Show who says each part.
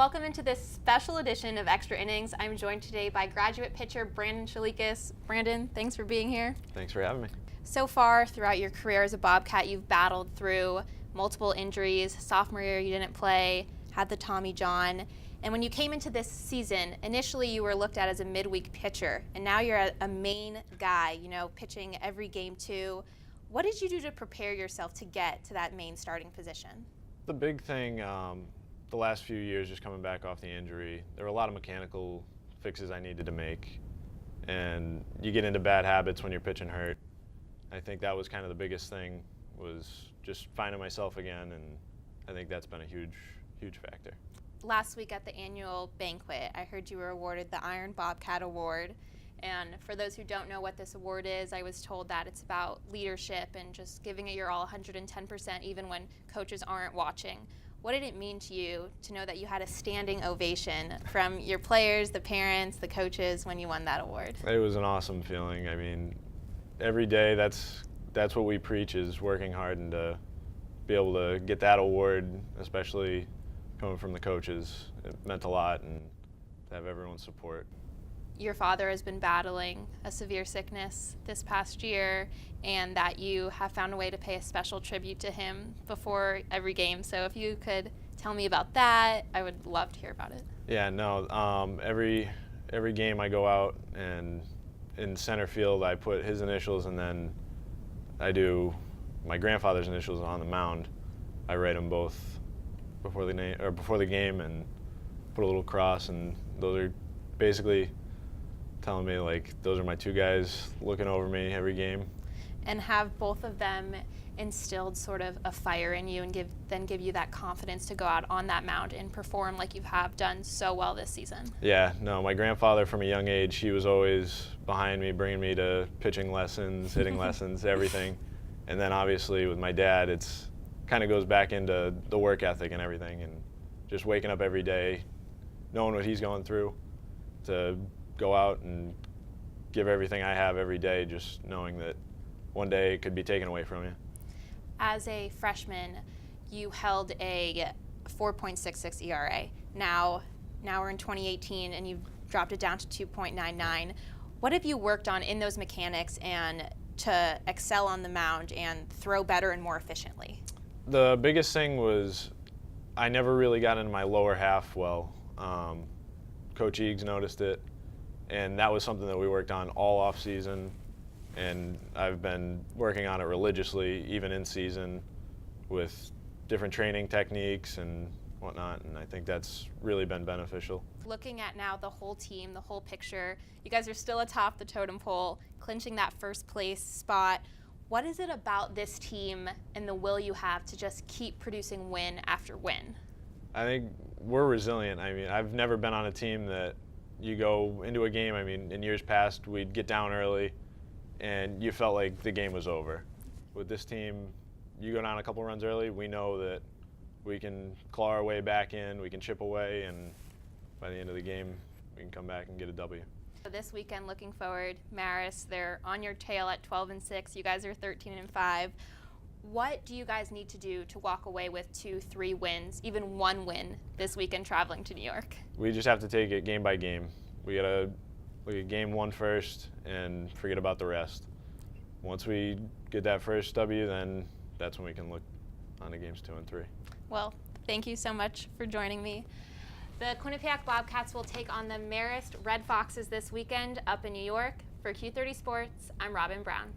Speaker 1: Welcome into this special edition of Extra Innings. I'm joined today by graduate pitcher Brandon Shileikis. Brandon, thanks for being here.
Speaker 2: Thanks for having me.
Speaker 1: So far throughout your career as a Bobcat, you've battled through multiple injuries. Sophomore year, you didn't play, had the Tommy John. And when you came into this season, initially you were looked at as a midweek pitcher, and now you're a main guy, pitching every game too. What did you do to prepare yourself to get to that main starting position?
Speaker 2: The big thing the last few years, just coming back off the injury, there were a lot of mechanical fixes I needed to make. And you get into bad habits when you're pitching hurt. I think that was kind of the biggest thing, was just finding myself again, and I think that's been a huge factor.
Speaker 1: Last week at the annual banquet, I heard you were awarded the Iron Bobcat Award. And for those who don't know what this award is, I was told that it's about leadership and just giving it your all 110% even when coaches aren't watching. What did it mean to you to know that you had a standing ovation from your players, the parents, the coaches when you won that award?
Speaker 2: It was an awesome feeling. I mean, every day that's what we preach, is working hard, and to be able to get that award, especially coming from the coaches, it meant a lot, and to have everyone's support.
Speaker 1: Your father has been battling a severe sickness this past year, and that you have found a way to pay a special tribute to him before every game. So if you could tell me about that, I would love to hear about it.
Speaker 2: Yeah, no, every game I go out, and in center field I put his initials, and then I do my grandfather's initials on the mound. I write them both before the game, and put a little cross, and those are basically telling me, like, those are my two guys looking over me every game.
Speaker 1: And have both of them instilled sort of a fire in you, and give you that confidence to go out on that mound and perform like you have done so well this season? Yeah,
Speaker 2: no, my grandfather from a young age, he was always behind me, bringing me to pitching lessons, hitting lessons, everything. And then obviously with my dad, it's kind of goes back into the work ethic and everything, and just waking up every day, knowing what he's going through, to go out and give everything I have every day, just knowing that one day it could be taken away from you.
Speaker 1: As a freshman, you held a 4.66 ERA. Now we're in 2018, and you've dropped it down to 2.99. What have you worked on in those mechanics and to excel on the mound and throw better and more efficiently?
Speaker 2: The biggest thing was I never really got into my lower half well. Coach Eags noticed it, and that was something that we worked on all off season, and I've been working on it religiously, even in season, with different training techniques and whatnot, and I think that's really been beneficial.
Speaker 1: Looking at now the whole team, the whole picture, you guys are still atop the totem pole, clinching that first place spot. What is it about this team and the will you have to just keep producing win after win?
Speaker 2: I think we're resilient. I mean, I've never been on a team that you go into a game, I mean, in years past, we'd get down early and you felt like the game was over. With this team, you go down a couple runs early, we know that we can claw our way back in, we can chip away, and by the end of the game, we can come back and get a W.
Speaker 1: This weekend, looking forward, Marist, they're on your tail at 12-6. You guys are 13-5. What do you guys need to do to walk away with 2-3 wins, even one win this weekend traveling to New York?
Speaker 2: We just have to take it game by game. We gotta look at game one first and forget about the rest. Once we get that first W, then that's when we can look on to games 2 and 3.
Speaker 1: Well, thank you so much for joining me. The Quinnipiac Bobcats will take on the Marist Red Foxes this weekend up in New York. For Q30 Sports, I'm Robyn Brown.